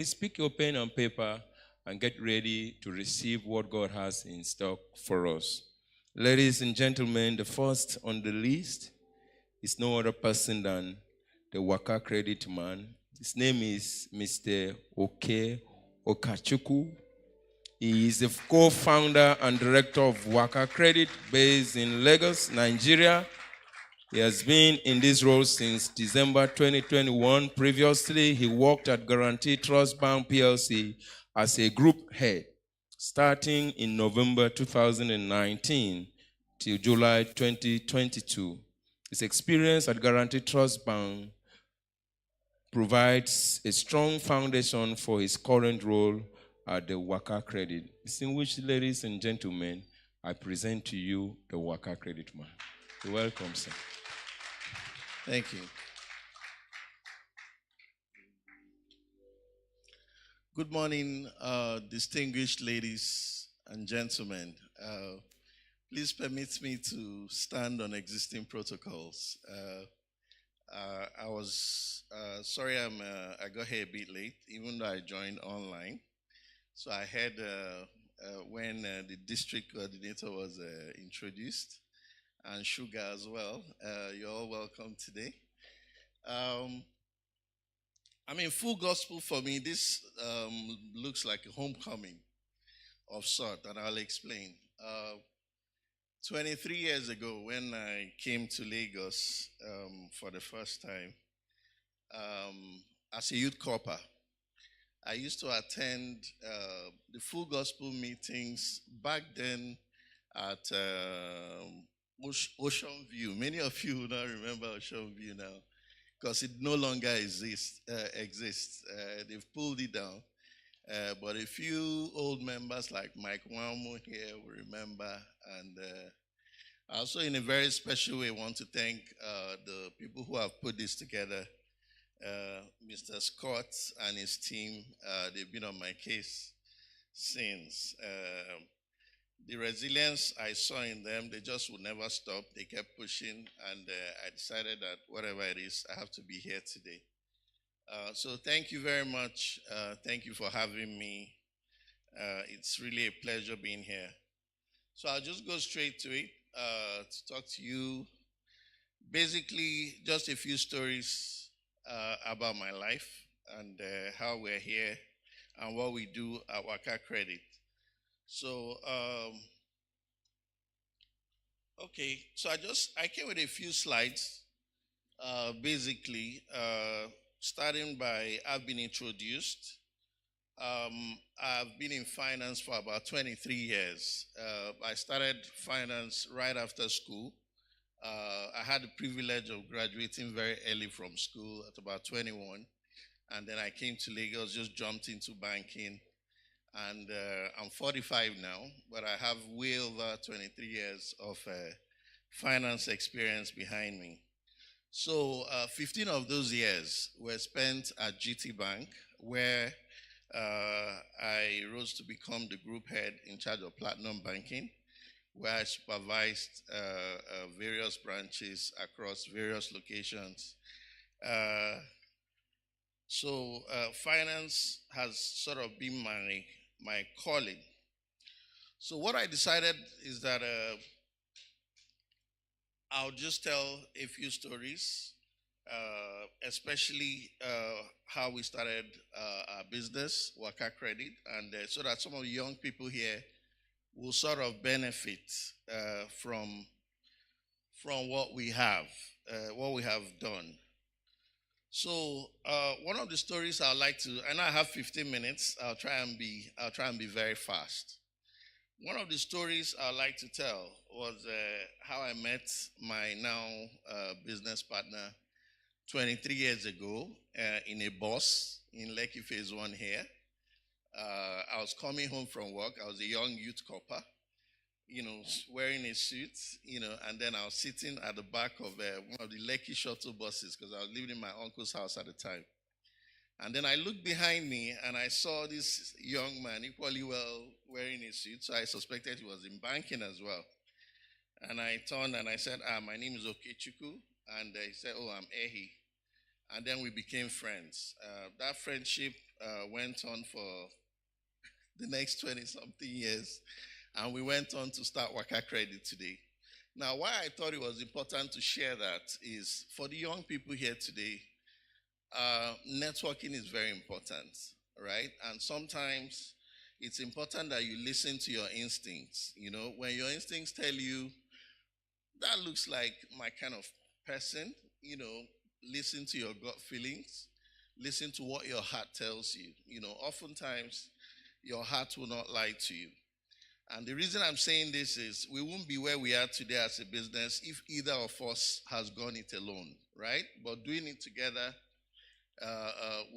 Please pick your pen and paper and get ready to receive what God has in stock for us. Ladies and gentlemen, the first on the list is no other person than the Waka Credit man. His name is Mr. Okey Ukachukwu. He is the co-founder and director of Waka Credit based in Lagos, Nigeria. He has been in this role since December 2021. Previously, he worked at Guarantee Trust Bank PLC as a group head, starting in November 2019 till July 2022. His experience at Guarantee Trust Bank provides a strong foundation for his current role at the Waka Credit. Distinguished ladies and gentlemen, I present to you the Waka Credit man. You're welcome, sir. Thank you. Good morning, distinguished ladies and gentlemen. Please permit me to stand on existing protocols. I was sorry I got here a bit late, even though I joined online. So I heard when the district coordinator was introduced, and Sugar as well. You're all welcome today. Full gospel for me, this looks like a homecoming of sort, and I'll explain. 23 years ago, when I came to Lagos for the first time, as a youth corper, I used to attend the full gospel meetings back then at Ocean View. Many of you will not remember Ocean View now because it no longer exists. They've pulled it down. But a few old members like Mike Wamo here will remember. And I also, in a very special way, want to thank the people who have put this together. Mr. Scott and his team, they've been on my case since. The resilience I saw in them, they just would never stop. They kept pushing, and I decided that whatever it is, I have to be here today. So thank you very much. Thank you for having me. It's really a pleasure being here. So I'll just go straight to it to talk to you. Basically, just a few stories about my life and how we're here and what we do at Waka Credit. So, okay, so I came with a few slides, basically, starting by I've been introduced. I've been in finance for about 23 years. I started finance right after school. I had the privilege of graduating very early from school at about 21. And then I came to Lagos, just jumped into banking. And I'm 45 now, but I have way over 23 years of finance experience behind me. So 15 of those years were spent at GT Bank, where I rose to become the group head in charge of platinum banking, where I supervised various branches across various locations. So finance has sort of been my calling. So what I decided is that I'll just tell a few stories, especially how we started our business, Waka Credit, and so that some of the young people here will sort of benefit from what we have done. So one of the stories I'd like to, and I have 15 minutes. I'll try and be very fast. One of the stories I'd like to tell was how I met my now business partner 23 years ago in a bus in Lekki Phase 1 here. I was coming home from work. I was a young youth corper, wearing a suit, and then I was sitting at the back of one of the Lekki shuttle buses because I was living in my uncle's house at the time. And then I looked behind me and I saw this young man equally well wearing a suit, so I suspected he was in banking as well. And I turned and I said, my name is Okey Ukachukwu, and he said, oh, I'm Ehi. And then we became friends. That friendship went on for the next 20 something years, and we went on to start Waka Credit today. Now, why I thought it was important to share that is for the young people here today, networking is very important, right? And sometimes it's important that you listen to your instincts. You know, when your instincts tell you that looks like my kind of person, you know, listen to your gut feelings, listen to what your heart tells you. You know, oftentimes your heart will not lie to you. And the reason I'm saying this is we won't be where we are today as a business if either of us has gone it alone, right? But doing it together,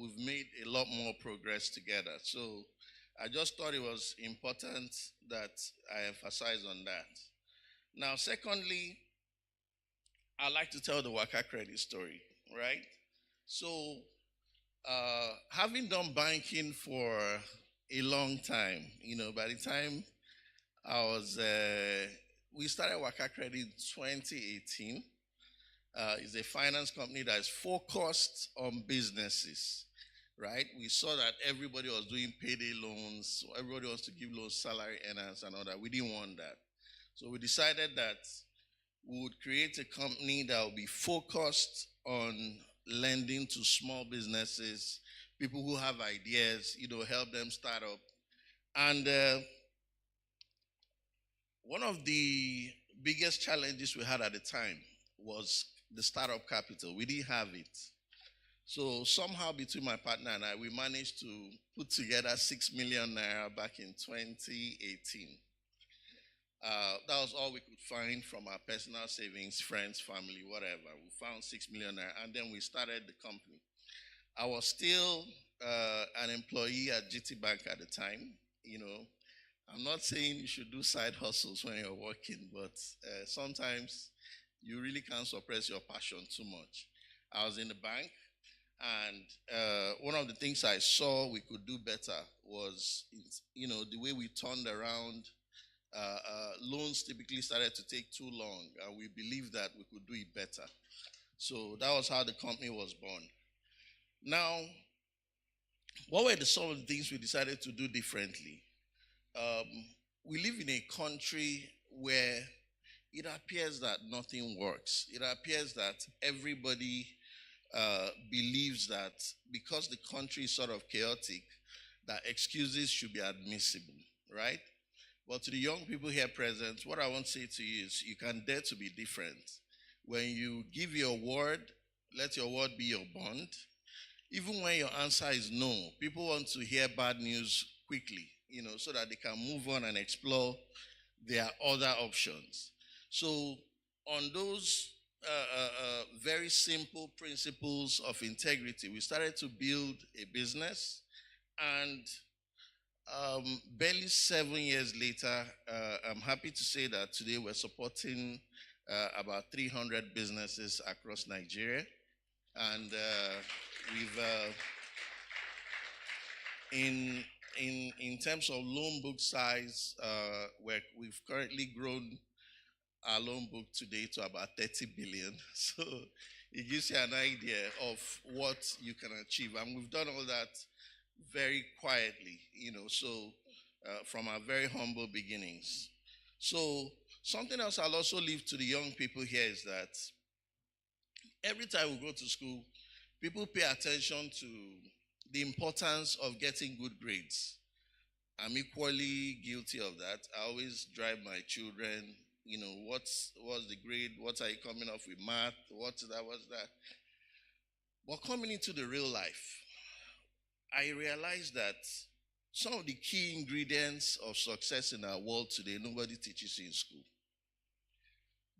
we've made a lot more progress together. So I just thought it was important that I emphasize on that. Now, secondly, I like to tell the Waka Credit story, right? So, having done banking for a long time, you know, by the time we started Waka Credit in 2018. It's a finance company that is focused on businesses, right? We saw that everybody was doing payday loans, so everybody wants to give loans, salary earners and all that. We didn't want that. So we decided that we would create a company that would be focused on lending to small businesses, people who have ideas, you know, help them start up. And one of the biggest challenges we had at the time was the startup capital. We didn't have it. So somehow between my partner and I, we managed to put together 6 million naira back in 2018. That was all we could find from our personal savings, friends, family, whatever. We found 6 million naira, and then we started the company. I was still an employee at GT Bank at the time. You know, I'm not saying you should do side hustles when you're working, but sometimes you really can't suppress your passion too much. I was in the bank, and one of the things I saw we could do better was, you know, the way we turned around. Loans typically started to take too long, and we believed that we could do it better. So that was how the company was born. Now, what were some of the things we decided to do differently? We live in a country where it appears that nothing works. It appears that everybody believes that because the country is sort of chaotic, that excuses should be admissible, right? But to the young people here present, what I want to say to you is you can dare to be different. When you give your word, let your word be your bond. Even when your answer is no, people want to hear bad news quickly, you know, so that they can move on and explore their other options. So on those very simple principles of integrity, we started to build a business, and barely 7 years later, I'm happy to say that today we're supporting about 300 businesses across Nigeria, and we've in terms of loan book size, we've currently grown our loan book today to about 30 billion. So it gives you an idea of what you can achieve, and we've done all that very quietly, you know, so from our very humble beginnings. So something else I'll also leave to the young people here is that every time we go to school, people pay attention to the importance of getting good grades. I'm equally guilty of that. I always drive my children, you know, what's the grade? What are you coming off with math? What's that? But coming into the real life, I realized that some of the key ingredients of success in our world today, nobody teaches in school.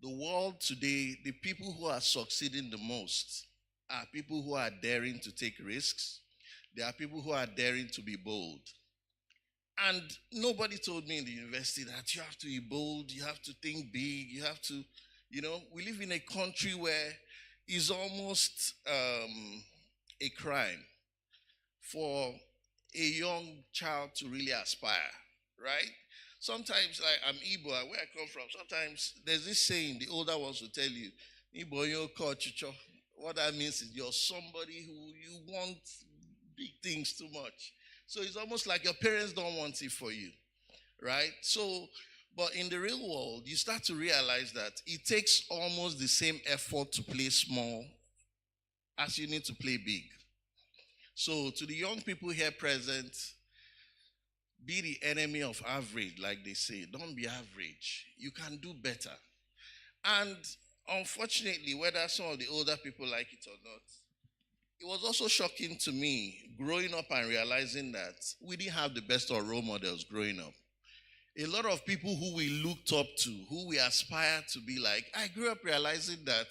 The world today, the people who are succeeding the most are people who are daring to take risks. They are people who are daring to be bold. And nobody told me in the university that you have to be bold, you have to think big, you have to, you know, we live in a country where it's almost a crime for a young child to really aspire, right? Sometimes, like I'm Igbo, where I come from, sometimes there's this saying, the older ones will tell you, Igbo yo ko chicho. What that means is you're somebody who you want big things too much. So it's almost like your parents don't want it for you, right? So, but in the real world, you start to realize that it takes almost the same effort to play small as you need to play big. So, to the young people here present, be the enemy of average, like they say. Don't be average. You can do better. And unfortunately, whether some of the older people like it or not, it was also shocking to me growing up and realizing that we didn't have the best of role models growing up. A lot of people who we looked up to, who we aspired to be like, I grew up realizing that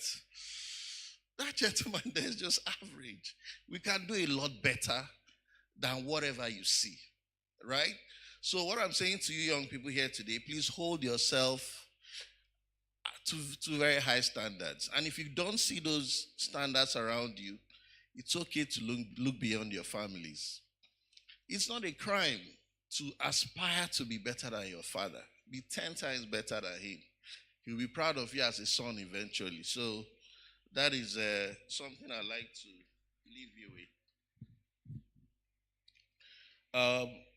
that gentleman there is just average. We can do a lot better than whatever you see, right? So, what I'm saying to you, young people here today, please hold yourself to very high standards. And if you don't see those standards around you, it's okay to look beyond your families. It's not a crime to aspire to be better than your father. Be 10 times better than him. He'll be proud of you as a son eventually. So that is something I like to leave you with.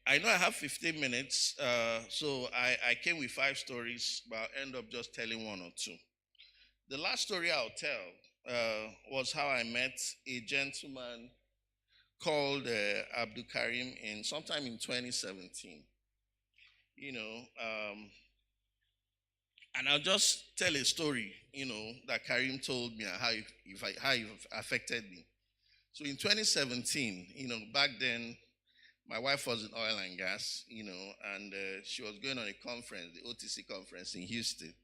I know I have 15 minutes, so I came with 5 stories, but I'll end up just telling 1 or 2. The last story I'll tell was how I met a gentleman called Abdul Karim sometime in 2017. And I'll just tell a story, that Karim told me and how it affected me. So in 2017, back then, my wife was in oil and gas, and she was going on a conference, the OTC conference in Houston.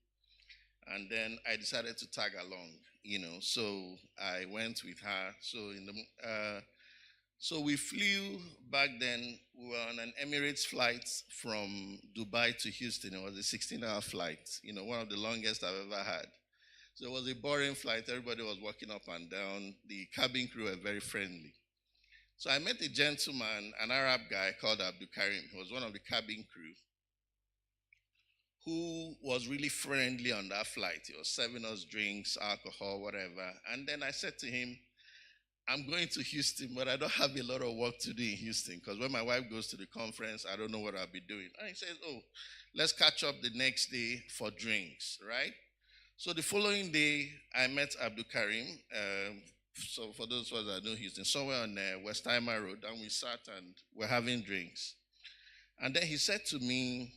And then I decided to tag along, so I went with her. So we flew back then. We were on an Emirates flight from Dubai to Houston. It was a 16-hour flight, one of the longest I've ever had. So it was a boring flight. Everybody was walking up and down. The cabin crew were very friendly. So I met a gentleman, an Arab guy called Abdul Karim. He was one of the cabin crew who was really friendly on that flight. He was serving us drinks, alcohol, whatever. And then I said to him, I'm going to Houston, but I don't have a lot of work to do in Houston because when my wife goes to the conference, I don't know what I'll be doing. And he says, oh, let's catch up the next day for drinks, right? So the following day, I met Abdul Karim. So for those of us that know Houston, somewhere on Westheimer Road, and we sat and we're having drinks. And then he said to me,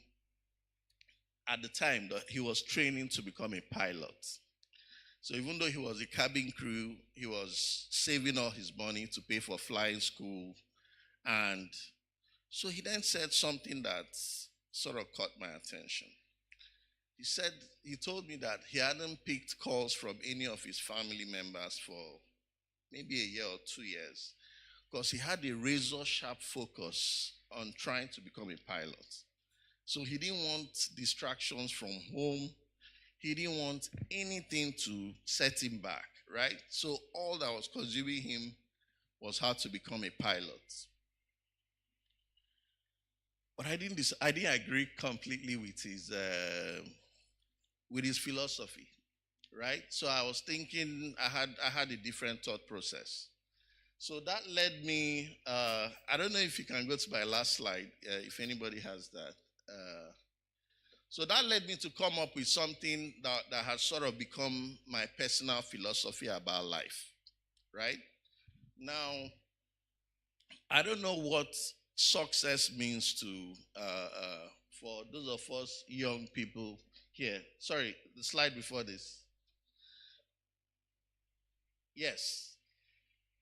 at the time that he was training to become a pilot. So even though he was a cabin crew, he was saving all his money to pay for flying school. And so he then said something that sort of caught my attention. He told me that he hadn't picked calls from any of his family members for maybe a year or 2 years because he had a razor sharp focus on trying to become a pilot. So he didn't want distractions from home. He didn't want anything to set him back, right? So all that was consuming him was how to become a pilot. But I didn't agree completely with his philosophy, right? So I was thinking I had a different thought process. So that led me. I don't know if you can go to my last slide, if anybody has that. So that led me to come up with something that has sort of become my personal philosophy about life, right? Now, I don't know what success means to for those of us young people here. Sorry, the slide before this. Yes.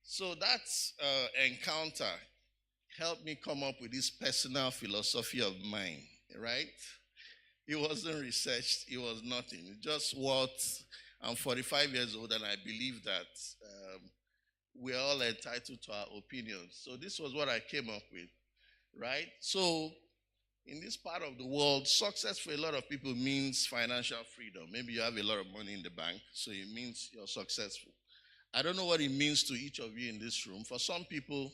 So that encounter helped me come up with this personal philosophy of mine, right? It wasn't researched. It was nothing. It's just what I'm 45 years old and I believe that we're all entitled to our opinions. So this was what I came up with, right? So in this part of the world, success for a lot of people means financial freedom. Maybe you have a lot of money in the bank, so it means you're successful. I don't know what it means to each of you in this room. For some people,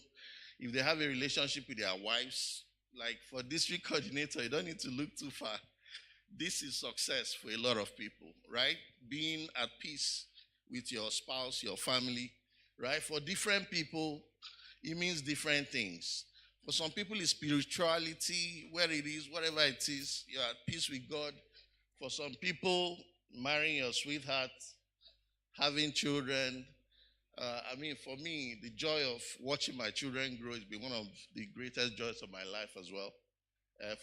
if they have a relationship with their wives, like for district coordinator, you don't need to look too far. This is success for a lot of people, right? Being at peace with your spouse, your family, right? For different people, it means different things. For some people, it's spirituality, where it is, whatever it is, you're at peace with God. For some people, marrying your sweetheart, having children. For me, the joy of watching my children grow has been one of the greatest joys of my life as well.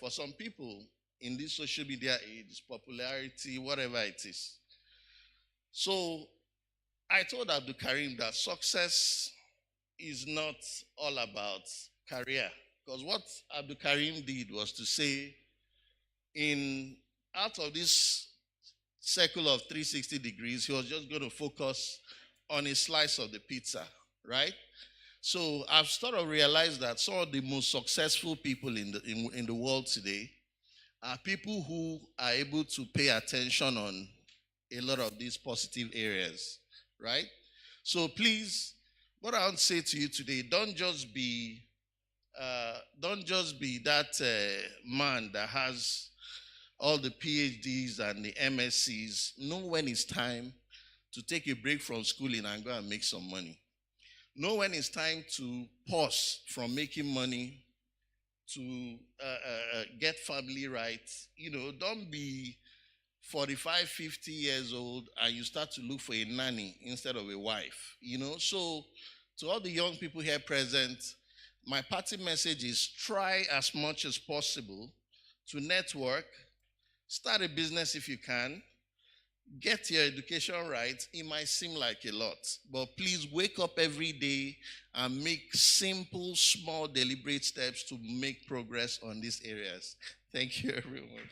For some people, in this social media age, popularity, whatever it is. So I told Abdul Karim that success is not all about career. Because what Abdul Karim did was to say, out of this circle of 360 degrees, he was just going to focus on a slice of the pizza, right? So I've sort of realized that some of the most successful people in the world today are people who are able to pay attention on a lot of these positive areas, right? So please, what I want to say to you today, don't just be that man that has all the PhDs and the MSCs. Know when it's time to take a break from schooling and go and make some money. Know when it's time to pause from making money to get family right. Don't be 45, 50 years old and you start to look for a nanny instead of a wife. So to all the young people here present, my party message is try as much as possible to network, start a business if you can, get your education right. It might seem like a lot, but please wake up every day and make simple, small, deliberate steps to make progress on these areas. Thank you, everyone.